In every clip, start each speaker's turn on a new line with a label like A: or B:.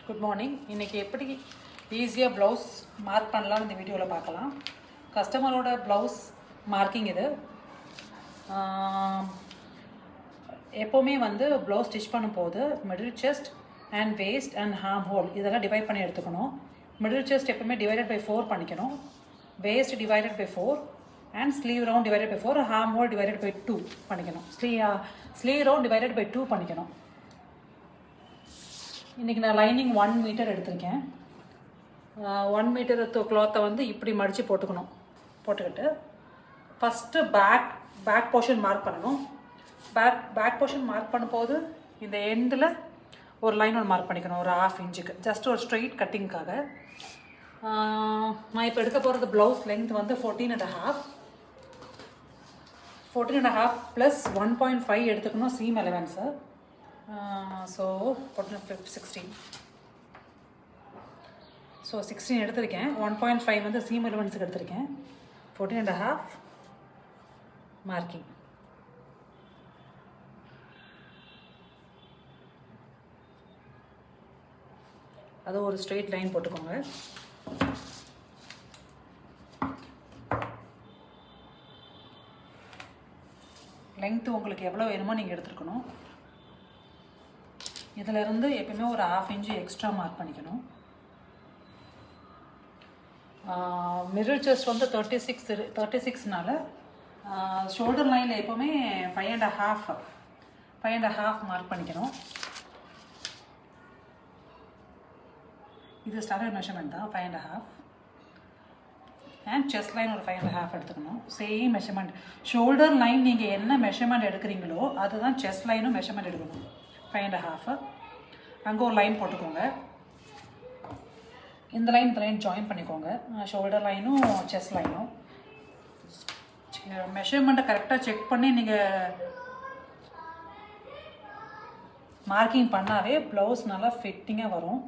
A: Good morning. இன்றைக்கி எப்படி ஈஸியாக ப்ளவுஸ் மார்க் பண்ணலான்னு இந்த வீடியோவில் பார்க்கலாம். கஸ்டமரோட ப்ளவுஸ் மார்க்கிங் இது. எப்போவுமே வந்து ப்ளவுஸ் ஸ்டிச் பண்ணும்போது middle chest and waist and arm hole இதெல்லாம் டிவைட் பண்ணி எடுத்துக்கணும். மிடில் செஸ்ட் எப்போவுமே டிவைடட் பை 4 பண்ணிக்கணும், waist divided by 4 and sleeve round divided by 4, arm hole divided by 2 பண்ணிக்கணும். ஸ்லீவ் ரவுண்ட் டிவைடட் பை 2 பண்ணிக்கணும். இன்றைக்கி நான் லைனிங் 1 மீட்டர் எடுத்திருக்கேன். 1 மீட்டர் கிளாத்தை வந்து இப்படி மடித்து போட்டுக்கிட்டு ஃபஸ்ட்டு பேக் போர்ஷன் மார்க் பண்ணணும். பேக் போர்ஷன் மார்க் பண்ணும்போது இந்த எண்டில் ஒரு லைன் ஒன்று மார்க் பண்ணிக்கணும், ஒரு 1/2 இன்ச்சுக்கு, ஜஸ்ட் ஒரு ஸ்ட்ரெயிட் கட்டிங்காக. நான் இப்போ எடுக்க போகிறது ப்ளவுஸ் லென்த் வந்து 14.5 ப்ளஸ் 1.5 எடுத்துக்கணும் சீம் அலவன்ஸு. ஸோ 16 எடுத்திருக்கேன். 1.5 வந்து சீம் அலவன்ஸுக்கு எடுத்திருக்கேன். 14.5 மார்க்கிங். அது ஒரு ஸ்ட்ரெயிட் லைன் போட்டுக்கோங்க. லென்த்து உங்களுக்கு எவ்வளோ வேணுமோ நீங்கள் எடுத்துருக்கணும். இதிலேருந்து எப்பயுமே ஒரு 1/2 இன்ச்சு எக்ஸ்ட்ரா மார்க் பண்ணிக்கணும். மிடில் செஸ்ட் வந்து 36னால ஷோல்டர் லைனில் எப்போவுமே 5.5 மார்க் பண்ணிக்கணும். இது ஸ்டாண்டர்ட் மெஷர்மெண்ட் தான், 5.5. அண்ட் செஸ்ட் லைன் ஒரு 5.5 எடுத்துக்கணும். Same measurement. ஷோல்டர் லைன் நீங்கள் என்ன மெஷர்மெண்ட் எடுக்கிறீங்களோ அதுதான் செஸ்ட் லைனும் மெஷர்மெண்ட் எடுக்கணும். 5.5. அங்கே ஒரு லைன் போட்டுக்கோங்க. இந்த லைன் ஜாயின் பண்ணிக்கோங்க, ஷோல்டர் லைனும் செஸ்ட் லைனும். மெஷர்மெண்ட்டை கரெக்டாக செக் பண்ணி நீங்கள் மார்க்கிங் பண்ணாவே ப்ளவுஸ் நல்லா ஃபிட்டிங்காக வரும்.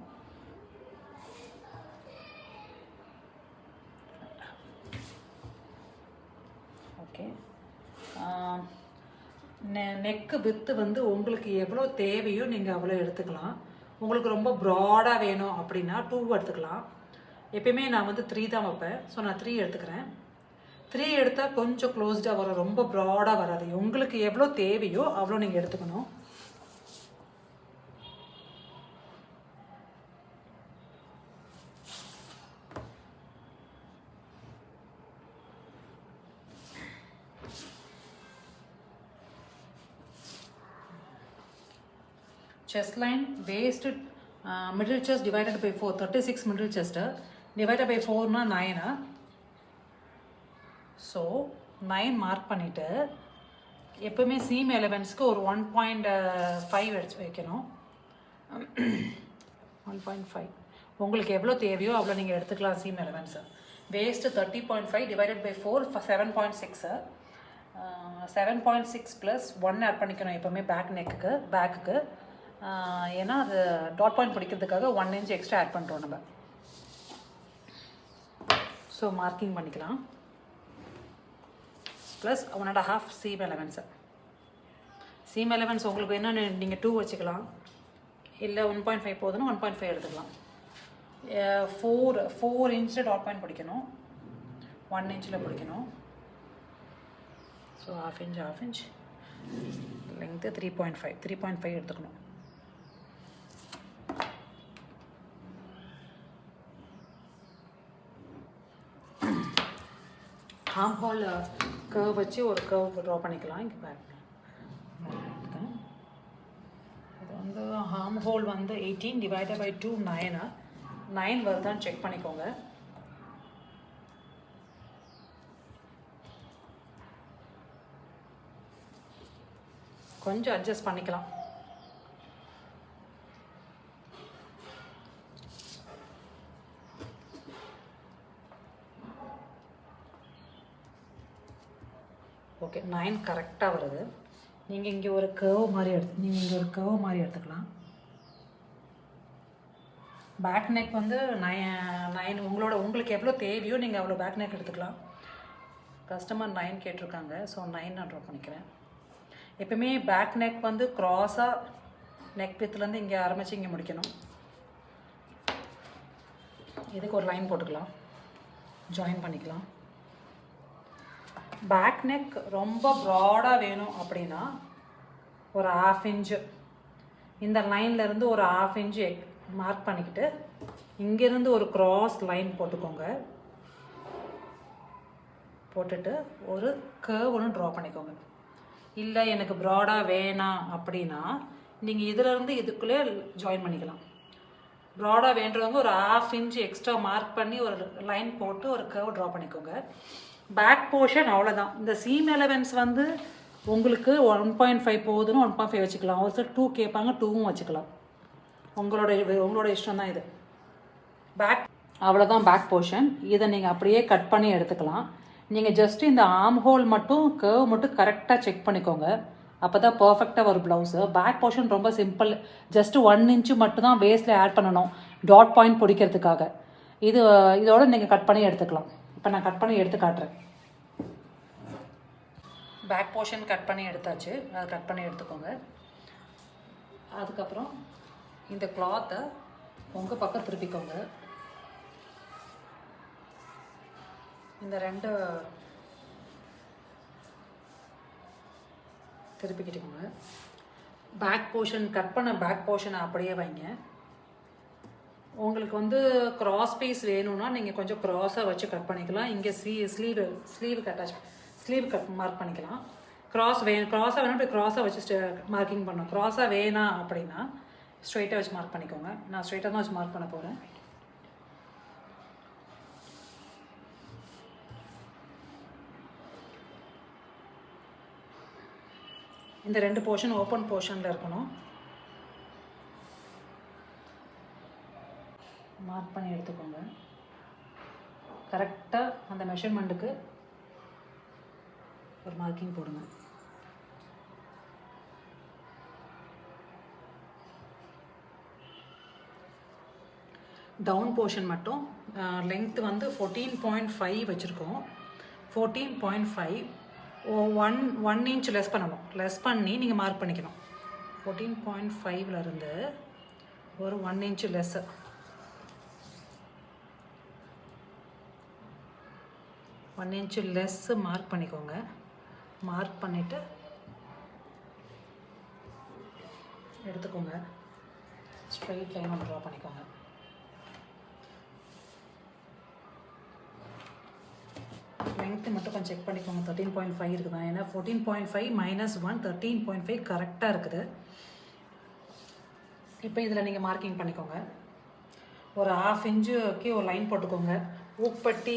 A: ஓகே. நெக்கு வித்து வந்து உங்களுக்கு எவ்வளோ தேவையோ நீங்கள் அவ்வளோ எடுத்துக்கலாம். உங்களுக்கு ரொம்ப ப்ராடாக வேணும் அப்படின்னா 2 எடுத்துக்கலாம். எப்பயுமே நான் வந்து 3 தான் வைப்பேன். ஸோ நான் 3 எடுத்துக்கிறேன். 3 எடுத்தால் கொஞ்சம் க்ளோஸ்டாக வரும், ரொம்ப ப்ராடாக வராது. உங்களுக்கு எவ்வளோ தேவையோ அவ்வளோ நீங்கள் எடுத்துக்கணும். Chest line, waist, middle chest divided by 4, 36 middle chest divided by 4 na 9. So 9 mark பண்ணிவிட்டு எப்பவுமே சீம் எலவன்ஸ்க்கு ஒரு 1.5 எடுத்து வைக்கணும். 1.5 உங்களுக்கு எவ்வளோ தேவையோ அவ்வளோ நீங்கள் எடுத்துக்கலாம் seam allowance. Waist 30.5 divided by 4 7.6. 7.6 plus 1 add பண்ணிக்கணும் எப்போவுமே பேக்குக்கு. ஏன்னா அது டாட் பாயிண்ட் பிடிக்கிறதுக்காக 1 இன்ச் எக்ஸ்ட்ரா ஆட் பண்ணுறோம் நம்ம. ஸோ மார்க்கிங் பண்ணிக்கலாம். Plus 1.5 seam allowance. Seam allowance உங்களுக்கு என்னென்னு நீங்கள் 2 வச்சுக்கலாம், இல்லை 1.5 போதுன்னா 1.5 எடுத்துக்கலாம். 4 இன்ச்சில் டாட் பாயிண்ட் பிடிக்கணும், 1 இன்ச்சில் பிடிக்கணும். ஸோ half inch லெங்க்த்து 3.5 எடுத்துக்கணும். ஹார்ம் ஹோல் கர்வ் வச்சு ஒரு கர்வ் ட்ரா பண்ணிக்கலாம். இங்கே பேக் இது வந்து ஹார்ம் ஹோல் வந்து 18 டிவைடட் பை 2 9 வருதான்னு செக் பண்ணிக்கோங்க. கொஞ்சம் அட்ஜஸ்ட் பண்ணிக்கலாம். ஓகே, 9 கரெக்டாக வருது. நீங்கள் இங்கே ஒரு கர்வ் மாதிரி எடுத்துக்கலாம். பேக் நெக் வந்து 9 உங்களுக்கு எவ்வளோ தேவையோ நீங்கள் அவ்வளோ பேக் நெக் எடுத்துக்கலாம். கஸ்டமர் 9 கேட்டிருக்காங்க, ஸோ 9 நான் ட்ரா பண்ணிக்கிறேன். எப்பவுமே பேக் நெக் வந்து க்ராஸாக நெக் வித்துலேருந்து இங்கே ஆரம்பித்து இங்கே முடிக்கணும். இதுக்கு ஒரு லைன் போட்டுக்கலாம், ஜாயின் பண்ணிக்கலாம். பேக் நெக் ரொம்ப ப்ராடாக வேணும் அப்படின்னா ஒரு 1/2 இன்ச்சு இந்த லைன்லேருந்து ஒரு 1/2 இன்ச்சு மார்க் பண்ணிக்கிட்டு இங்கேருந்து ஒரு க்ராஸ் லைன் போட்டுக்கோங்க. போட்டுட்டு ஒரு கர்வ் ஒன்று ட்ரா பண்ணிக்கோங்க. இல்லை எனக்கு ப்ராடாக வேணாம் அப்படின்னா நீங்கள் இதிலேருந்து இதுக்குள்ளே ஜாயின் பண்ணிக்கலாம். ப்ராடாக வேண்டுறவங்க ஒரு 1/2 இன்ச்சு எக்ஸ்ட்ரா மார்க் பண்ணி ஒரு லைன் போட்டு ஒரு கர்வ் ட்ரா பண்ணிக்கோங்க. பேக் போர்ஷன் அவ்வளோதான். இந்த சீம் எலவன்ஸ் வந்து உங்களுக்கு 1.5 போதுன்னு 1.5 வச்சுக்கலாம். ஒரு சில 2 கேட்பாங்க, 2வும் வச்சுக்கலாம். உங்களோட இஷ்டம் தான் இது. பேக் அவ்வளோதான் பேக் போர்ஷன். இதை நீங்கள் அப்படியே கட் பண்ணி எடுத்துக்கலாம். நீங்கள் ஜஸ்ட்டு இந்த ஆர்ம் ஹோல் மட்டும் கர்வ் மட்டும் கரெக்டாக செக் பண்ணிக்கோங்க. அப்போ தான் பர்ஃபெக்டாக ஒரு ப்ளவுஸு. பேக் போர்ஷன் ரொம்ப சிம்பிள். ஜஸ்ட்டு 1 இன்ச்சு மட்டும் தான் வேஸ்ட்டில் ஆட் பண்ணணும் டாட் பாயிண்ட் பிடிக்கிறதுக்காக. இதோட நீங்கள் கட் பண்ணி எடுத்துக்கலாம். இப்போ நான் கட் பண்ணி எடுத்து காட்டுறேன். பேக் போர்ஷன் கட் பண்ணி எடுத்தாச்சு. அதை கட் பண்ணி எடுத்துக்கோங்க. அதுக்கப்புறம் இந்த கிளாத்தை உங்கள் பக்கம் திருப்பிக்கோங்க. இந்த 2 திருப்பிக்கிட்டுக்கோங்க. பேக் போர்ஷன் கட் பண்ண பேக் போர்ஷனை அப்படியே வைங்க. உங்களுக்கு வந்து கிராஸ் பீஸ் வேணும்னா நீங்கள் கொஞ்சம் க்ராஸாக வச்சு கட் பண்ணிக்கலாம். இங்கே ஸ்லீவ் கட் மார்க் பண்ணிக்கலாம். க்ராஸாக வேணும் இப்படி க்ராஸாக வச்சு மார்க்கிங் பண்ணணும். க்ராஸாக வேணாம் அப்படின்னா ஸ்ட்ரைட்டாக வச்சு மார்க் பண்ணிக்கோங்க. நான் ஸ்ட்ரைட்டாக தான் வச்சு மார்க் பண்ண போகிறேன். இந்த 2 போர்ஷன் ஓப்பன் போர்ஷனில் இருக்கணும். மார்க் பண்ணி எடுத்துக்கோங்க. கரெக்டாக அந்த மெஷர்மெண்ட்டுக்கு ஒரு மார்க்கிங் போடுங்க. டவுன் போர்ஷன் மட்டும் லென்த் வந்து 14.5 வச்சுருக்கோம். 14.5 1 இன்ச் லெஸ் பண்ணணும். லெஸ் பண்ணி நீங்கள் மார்க் பண்ணிக்கணும். 14.5லேருந்து ஒரு 1 inch less. One inch less mark பண்ணிக்கோங்க. மார்க் பண்ணிவிட்டு எடுத்துக்கோங்க. ஸ்ட்ரைட் லைன் ஒன்று ட்ரா பண்ணிக்கோங்க. லென்த்து மட்டும் கொஞ்சம் செக் பண்ணிக்கோங்க. 13.5 இருக்குதா? ஏன்னா 14.5 - 1 13.5 கரெக்டாக இருக்குது. இப்போ இதில் நீங்கள் மார்க்கிங் பண்ணிக்கோங்க. ஒரு 1/2 இன்ச்சுக்கு ஒரு லைன் போட்டுக்கோங்க. ஊப்பட்டி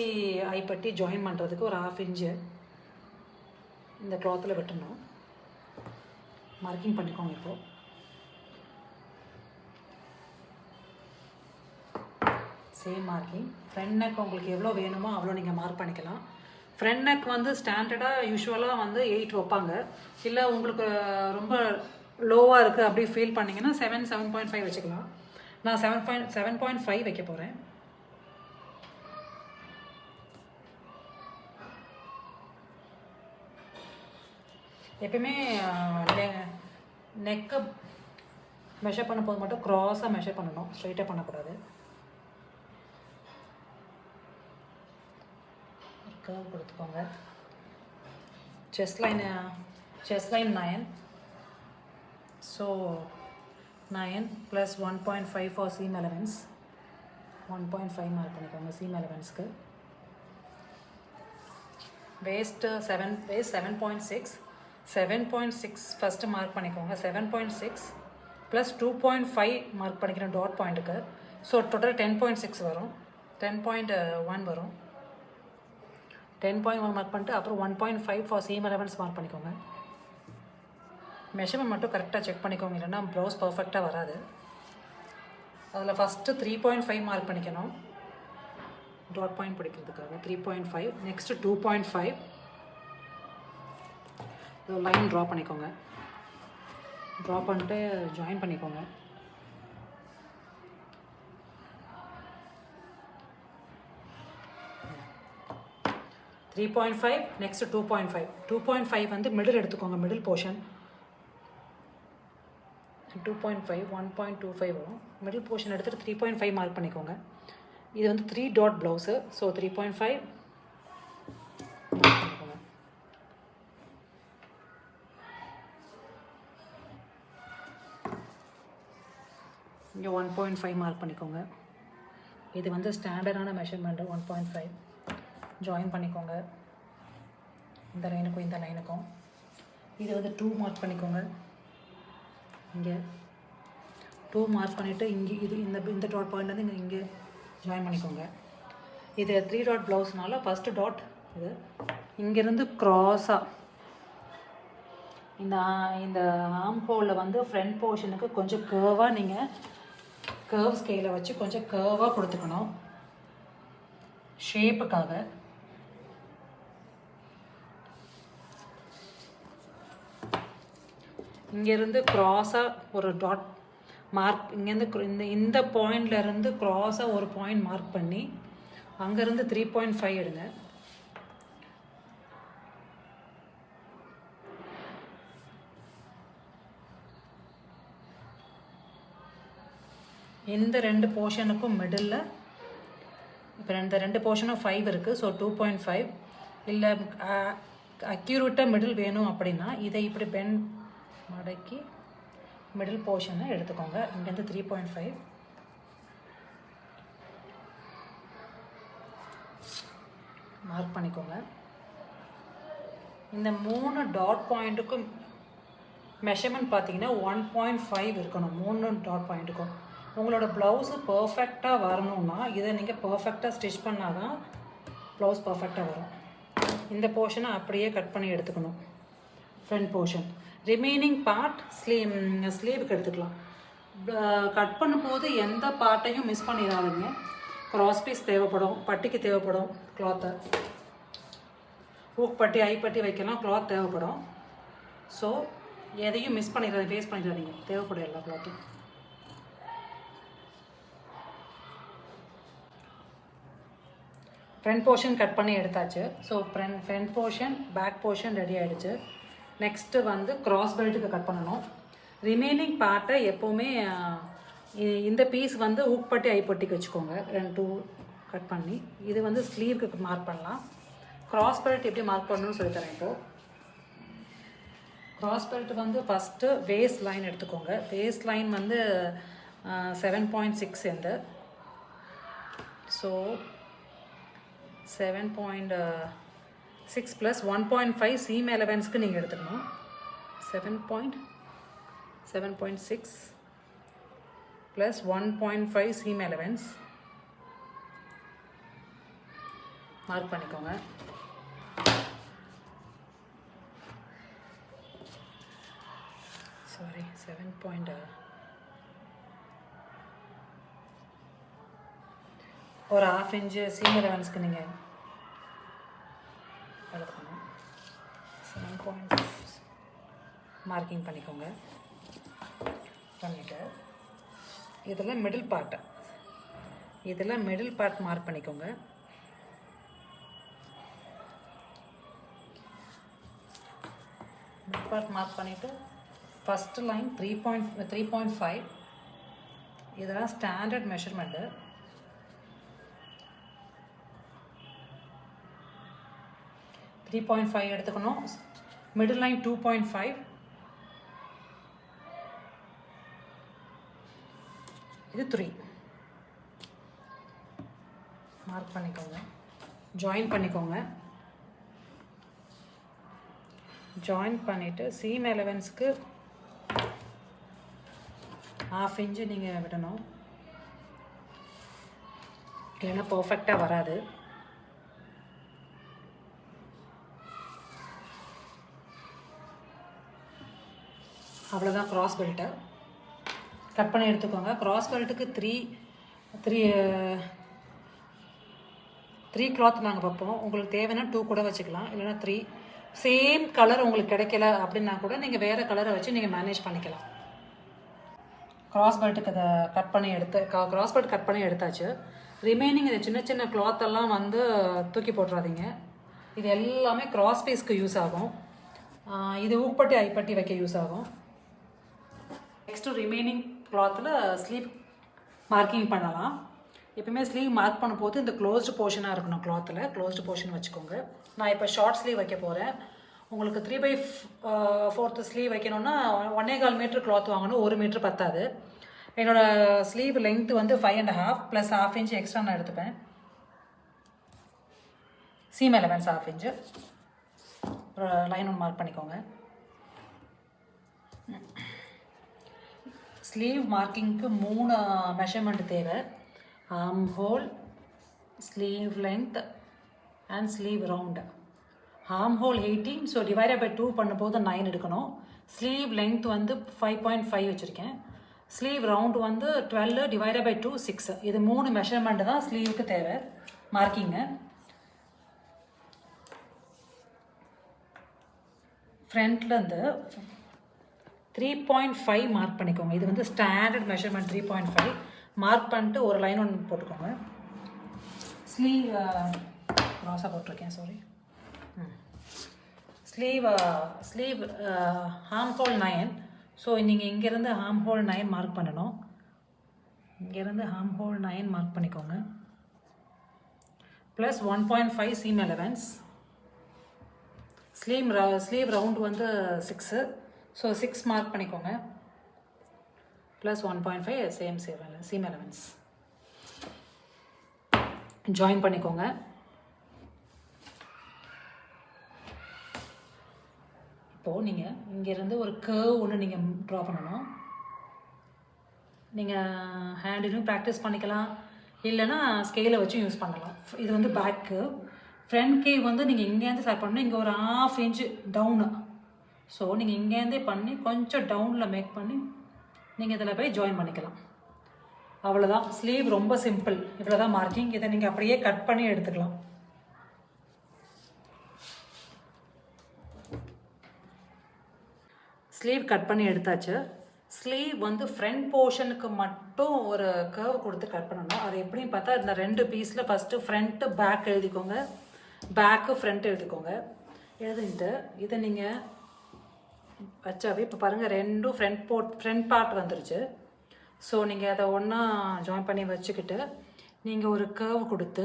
A: ஐப்பட்டி ஜாயின் பண்ணுறதுக்கு ஒரு 1/2 இன்ச்சு இந்த கிளாத்தில் வெட்டணும். மார்க்கிங் பண்ணிக்கோங்க. இப்போது சேம் மார்க்கிங். ஃப்ரண்ட் நெக் உங்களுக்கு எவ்வளோ வேணுமோ அவ்வளோ நீங்கள் மார்க் பண்ணிக்கலாம். ஃப்ரண்ட் நெக் வந்து ஸ்டாண்டர்டாக யூஸ்வலாக வந்து 8 வைப்பாங்க. இல்லை உங்களுக்கு ரொம்ப லோவாக இருக்குது அப்படி ஃபீல் பண்ணிங்கன்னா 7.5 வச்சுக்கலாம். நான் 7.5 வைக்க போகிறேன். எப்பயுமே நெக்கை மெஷர் பண்ண போது மட்டும் க்ராஸாக மெஷர் பண்ணணும், ஸ்ட்ரைட்டாக பண்ணக்கூடாது. கர்வ் கொடுத்துக்கோங்க. Chest line 9. So 9 + 1.5 for seam allowance. 1.5 mark பண்ணிக்கோங்க சீம் எலவன்ஸ்க்கு. வேஸ்ட்டு 7.6. 7.6 ஃபஸ்ட்டு மார்க் பண்ணிக்கோங்க. 7.6 + 2.5 மார்க் பண்ணிக்கிறேன் டாட் பாயிண்ட்டுக்கு. ஸோ டோட்டல் 10.6 வரும். 10.1 வரும். 10.1 மார்க் பண்ணிட்டு அப்புறம் 1.5 ஃபார் சீம் எலவன்ஸ் மார்க் பண்ணிக்கோங்க. மெஷர்மெண்ட் மட்டும் கரெக்டாக செக் பண்ணிக்கோங்க, இல்லைன்னா ப்ளவுஸ் பர்ஃபெக்டாக வராது. அதில் ஃபஸ்ட்டு 3.5 மார்க் பண்ணிக்கணும் டாட் பாயிண்ட் பிடிக்கிறதுக்காக. 3.5. நெக்ஸ்ட்டு 2.5 லைன் ட்ரா பண்ணிக்கோங்க. ட்ரா பண்ணிட்டு ஜாயின் பண்ணிக்கோங்க. Three 3.5 next 2.5. 2.5 வந்து மிடில் எடுத்துக்கோங்க, மிடில் போர்ஷன். 2.5 1.25 வரும். மிடில் போர்ஷன் எடுத்துகிட்டு 3.5 மார்க் பண்ணிக்கோங்க. இது வந்து 3 டாட் ப்ளவுஸு. ஸோ 3.5 இங்கே 1.5 மார்க் பண்ணிக்கோங்க. இது வந்து ஸ்டாண்டர்டான மெஷர்மெண்ட்டு. 1.5 ஜாயின் பண்ணிக்கோங்க இந்த லைனுக்கும் இந்த லைனுக்கும். இது வந்து 2 மார்க் பண்ணிக்கோங்க. இங்கே 2 மார்க் பண்ணிவிட்டு இங்கே இது இந்த டாட் பாயிண்ட் வந்து இங்கே ஜாயின் பண்ணிக்கோங்க. இது 3 டாட் ப்ளவுஸ்னால ஃபஸ்ட்டு டாட் இது இங்கேருந்து க்ராஸாக இந்த ஆம் ஹோலில் வந்து ஃப்ரண்ட் போர்ஷனுக்கு கொஞ்சம் கேர்வாக நீங்கள் கேர்வ் ஸ்கேலை வச்சு கொஞ்சம் கேர்வாக கொடுத்துக்கணும் ஷேப்புக்காக. இங்கேருந்து க்ராஸாக ஒரு டாட் மார்க், இங்கேருந்து இந்த பாயிண்ட்லேருந்து க்ராஸாக ஒரு பாயிண்ட் மார்க் பண்ணி அங்கேருந்து 3.5 எடுங்க. இந்த 2 போர்ஷனுக்கும் மிடில் இப்போ இந்த 2 போர்ஷனும் 5 இருக்குது. ஸோ 2.5 இல்லை அக்யூரேட்டாக மிடில் வேணும் அப்படின்னா இதை இப்படி பெண்ட் மடக்கி மிடில் போர்ஷனை எடுத்துக்கோங்க. இங்கேருந்து 3.5 மார்க் பண்ணிக்கோங்க. இந்த 3 டாட் பாயிண்ட்டுக்கும் மெஷர்மெண்ட் பார்த்தீங்கன்னா 1.5 இருக்கணும் 3 டாட் பாயிண்ட்டுக்கும். உங்களோட ப்ளவுஸு பர்ஃபெக்டாக வரணும்னா இதை நீங்கள் பர்ஃபெக்டாக ஸ்டிச் பண்ணால் தான் ப்ளவுஸ் பர்ஃபெக்டாக வரும். இந்த போர்ஷனை அப்படியே கட் பண்ணி எடுத்துக்கணும் ஃப்ரண்ட் போர்ஷன். ரிமைனிங் பார்ட் ஸ்லீவுக்கு எடுத்துக்கலாம். கட் பண்ணும்போது எந்த பார்ட்டையும் மிஸ் பண்ணிடாதீங்க. க்ராஸ் பீஸ் தேவைப்படும், பட்டிக்கு தேவைப்படும் கிளாத்தை, ஊக் பட்டி ஐப்பட்டி வைக்கலாம், கிளாத் தேவைப்படும். ஸோ எதையும் மிஸ் பண்ணிடாதீங்க, வேஸ்ட் பண்ணிடாதீங்க, தேவைப்படும் எல்லா கிளாத்தும். ஃப்ரண்ட் போர்ஷன் கட் பண்ணி எடுத்தாச்சு. So front portion back portion ready ஆகிடுச்சு. நெக்ஸ்ட்டு வந்து க்ராஸ் பெல்ட்டுக்கு கட் பண்ணணும். ரிமைனிங் பார்ட்டை எப்போவுமே இந்த பீஸ் வந்து ஊக்பட்டி ஐப்பட்டிக்கு வச்சுக்கோங்க. 2 கட் பண்ணி இது வந்து ஸ்லீவுக்கு மார்க் பண்ணலாம். க்ராஸ் பெல்ட் எப்படி மார்க் பண்ணணும்னு சொல்லித்தரேன். இப்போது க்ராஸ் பெல்ட் வந்து ஃபஸ்ட்டு வேஸ்ட் லைன் எடுத்துக்கோங்க. வேஸ்ட் லைன் வந்து 7.6 எண்டு. ஸோ 7.6 ப்ளஸ் 1.5 சீம் எலவன்ஸ்க்கு நீங்கள் எடுத்துக்கணும். 7.6 ப்ளஸ் 1.5 சீம் எலவன்ஸ் மார்க் பண்ணிக்கோங்க. சாரி 7. ஒரு 1/2 இன்ச்சு சீம் எலவன்ஸ்க்கு நீங்கள் எடுத்துக்கணும். 7.6 மார்க்கிங் பண்ணிக்கோங்க. பண்ணிவிட்டு இதில் மிடில் பார்ட் மார்க் பண்ணிக்கோங்க. மிடில் பார்ட் மார்க் பண்ணிவிட்டு ஃபஸ்ட்டு லைன் 3.5 இதெல்லாம் ஸ்டாண்டர்ட் மெஷர்மெண்ட்டு. த்ரீ 3.5 எடுத்துக்கணும். மிடில் லைன் 2.5, இது 3 மார்க் பண்ணிக்கோங்க. ஜாயின் பண்ணிக்கோங்க. ஜாயின் பண்ணிவிட்டு சீம் எலவன்ஸ்க்கு 1/2 இன்ச்சு நீங்கள் விடணும், இல்லைன்னா பர்ஃபெக்டாக வராது. அவ்வளோதான். க்ராஸ் பெல்ட்டை கட் பண்ணி எடுத்துக்கோங்க. க்ராஸ் பெல்ட்டுக்கு 3 கிளாத் நாங்கள் வைப்போம். உங்களுக்கு தேவைன்னா 2 கூட வச்சுக்கலாம், இல்லைன்னா 3. சேம் கலர் உங்களுக்கு கிடைக்கல அப்படின்னா கூட நீங்கள் வேறு கலரை வச்சு நீங்கள் மேனேஜ் பண்ணிக்கலாம். க்ராஸ் பெல்ட்டுக்கு அதை கட் பண்ணி க்ராஸ் பெல்ட் கட் பண்ணி எடுத்தாச்சு. ரிமைனிங் இது சின்ன சின்ன கிளாத்தெல்லாம் வந்து தூக்கி போட்டுறாதீங்க. இது எல்லாமே க்ராஸ் பீஸ்க்கு யூஸ் ஆகும். இது ஊக்பட்டி ஐப்பட்டி வைக்க யூஸ் ஆகும். நெக்ஸ்ட்டு ரிமைனிங் கிளாத்தில் ஸ்லீவ் மார்க்கிங் பண்ணலாம். எப்பயுமே ஸ்லீவ் மார்க் பண்ணும்போது இந்த க்ளோஸ்டு போர்ஷனாக இருக்கணும். கிளாத்தில் க்ளோஸ்டு போர்ஷன் வச்சுக்கோங்க. நான் இப்போ ஷார்ட் ஸ்லீவ் வைக்க போகிறேன். உங்களுக்கு 3/4 ஸ்லீவ் வைக்கணும்னா 1.25 மீட்டர் கிளாத் வாங்கணும். 1 மீட்டர் பத்தாது. என்னோடய ஸ்லீவ் லென்த் வந்து 5.5 ப்ளஸ் 1/2 இன்ச் எக்ஸ்ட்ரா நான் எடுத்துப்பேன். சீம் எலமெண்ட்ஸ் 1/2 இன்ச்சு ஒரு லைன் ஒன்று மார்க் பண்ணிக்கோங்க. ஸ்லீவ் மார்க்கிங்க்கு 3 மெஷர்மெண்ட் தேவை. Arm hole, sleeve length and sleeve round. Arm hole 18, so divided by 2 பண்ணும்போது 9 எடுக்கணும். ஸ்லீவ் லென்த் வந்து 5.5 வச்சுருக்கேன். ஸ்லீவ் ரவுண்டு வந்து 12 டிவைடட் பை 2 6. இது 3 மெஷர்மெண்ட் தான் ஸ்லீவுக்கு தேவை மார்க்கிங்கு. ஃப்ரண்ட்லேருந்து 3.5 மார்க் பண்ணிக்கோங்க. இது வந்து ஸ்டாண்டர்ட் மெஷர்மெண்ட் 3.5 மார்க் பண்ணிட்டு ஒரு லைன் ஒன்று போட்டுக்கோங்க. ஸ்லீவ் க்ராஸாக போட்டிருக்கேன், sorry. Sleeve arm hole 9. So நீங்கள் இங்கேருந்து ஆர்ம் ஹோல் 9 மார்க் பண்ணணும். இங்கேருந்து ஆர்ம் ஹோல் 9 மார்க் பண்ணிக்கோங்க. Plus 1.5 seam allowance. Sleeve round வந்து 6, ஸோ 6 மார்க் பண்ணிக்கோங்க. Plus 1.5 same seam allowance join பண்ணிக்கோங்க. இப்போது நீங்கள் இங்கேருந்து ஒரு கர்வ் ஒன்று நீங்கள் ட்ரா பண்ணணும். நீங்கள் ஹேண்டிலும் ப்ராக்டிஸ் பண்ணிக்கலாம், இல்லைன்னா ஸ்கேலை வச்சும் யூஸ் பண்ணலாம். இது வந்து பேக் கர்வ். ஃப்ரண்ட் கேவ் வந்து நீங்கள் இங்கேருந்து ஸ்டார்ட் பண்ணணும். இங்கே ஒரு 1/2 இன்ச்சு டவுனு. ஸோ நீங்கள் இங்கேருந்தே பண்ணி கொஞ்சம் டவுனில் மேக் பண்ணி நீங்கள் இதில் போய் ஜாயின் பண்ணிக்கலாம். அவ்வளோதான். ஸ்லீவ் ரொம்ப சிம்பிள். இவ்வளோ தான் மார்க்கிங். இதை நீங்கள் அப்படியே கட் பண்ணி எடுத்துக்கலாம். ஸ்லீவ் கட் பண்ணி எடுத்தாச்சு. ஸ்லீவ் வந்து ஃப்ரண்ட் போர்ஷனுக்கு மட்டும் ஒரு கர்வ் கொடுத்து கட் பண்ணணும். அது எப்படின்னு பார்த்தா இந்த 2 பீஸில் ஃபஸ்ட்டு ஃப்ரண்ட்டு பேக் எழுதிக்கோங்க, பேக்கு ஃப்ரண்ட் எழுதிக்கோங்க. எழுதிட்டு இதை நீங்கள் வச்சாவே இப்போ பாருங்கள் 2 ஃப்ரண்ட் பார்ட் வந்துருச்சு. ஸோ நீங்கள் அதை ஒன்றா ஜாயின் பண்ணி வச்சுக்கிட்டு நீங்கள் ஒரு கர்வ் கொடுத்து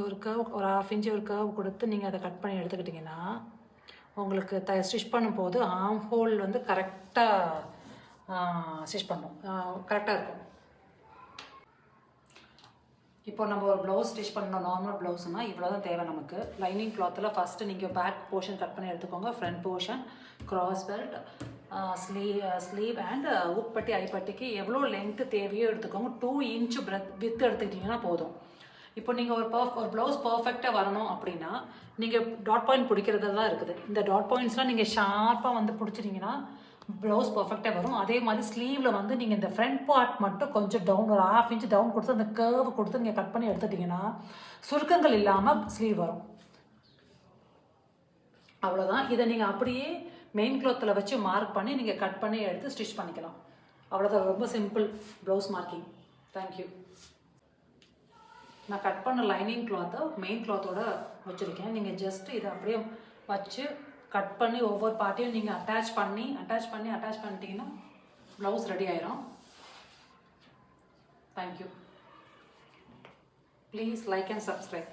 A: ஒரு 1/2 இன்ச்சு ஒரு கர்வ் கொடுத்து நீங்கள் அதை கட் பண்ணி எடுத்துக்கிட்டிங்கன்னா உங்களுக்கு ஸ்டிச் பண்ணும்போது ஆர்ம் ஹோல் வந்து கரெக்டாக ஸ்டிச் பண்ணும், கரெக்டாக இருக்கும். இப்போ நம்ம ஒரு ப்ளவுஸ் ஸ்டிச் பண்ணணும். நார்மல் ப்ளவுஸ்னால் இவ்வளோ தான் தேவை நமக்கு. லைனிங் கிளாத்தில் ஃபஸ்ட்டு நீங்கள் பேக் போர்ஷன் கட் பண்ணி எடுத்துக்கோங்க. Front portion, cross belt, sleeve and உப்பட்டி ஐப்பட்டிக்கு எவ்வளோ லென்த்து தேவையோ எடுத்துக்கோங்க. 2 இன்ச்சு வித்து எடுத்துக்கிட்டிங்கன்னா போதும். இப்போ நீங்கள் ஒரு ப்ளவுஸ் பர்ஃபெக்டாக வரணும் அப்படின்னா நீங்கள் டாட் பாயிண்ட் பிடிக்கிறது தான் இருக்குது. இந்த டாட் பாயிண்ட்ஸ்லாம் நீங்கள் ஷார்ப்பாக வந்து பிடிச்சிட்டிங்கன்னா ப்ளவுஸ் பர்ஃபெக்டாக வரும். அதே மாதிரி ஸ்லீவில் வந்து நீங்கள் இந்த ஃப்ரண்ட் பார்ட் மட்டும் கொஞ்சம் டவுன் ஒரு 1/2 இன்ச்சு டவுன் கொடுத்து அந்த கர்வ் கொடுத்து நீங்கள் கட் பண்ணி எடுத்துட்டிங்கன்னா சுருக்கங்கள் இல்லாமல் ஸ்லீவ் வரும். அவ்வளோதான். இதை நீங்கள் அப்படியே மெயின் கிளாத்தில் வச்சு மார்க் பண்ணி நீங்கள் கட் பண்ணி எடுத்து ஸ்டிச் பண்ணிக்கலாம். அவ்வளோதான். ரொம்ப சிம்பிள் ப்ளவுஸ் மார்க்கிங். தேங்க்யூ. நான் கட் பண்ண லைனிங் கிளாத்தை மெயின் கிளாத்தோட வச்சுருக்கேன். நீங்கள் ஜஸ்ட்டு இதை அப்படியே வச்சு கட் பண்ணி ஒவ்வொரு பார்ட்டையும் நீங்கள் அட்டாச் பண்ணிட்டீங்கன்னா ப்ளவுஸ் ரெடி ஆயிரும். Thank you. Please like and subscribe.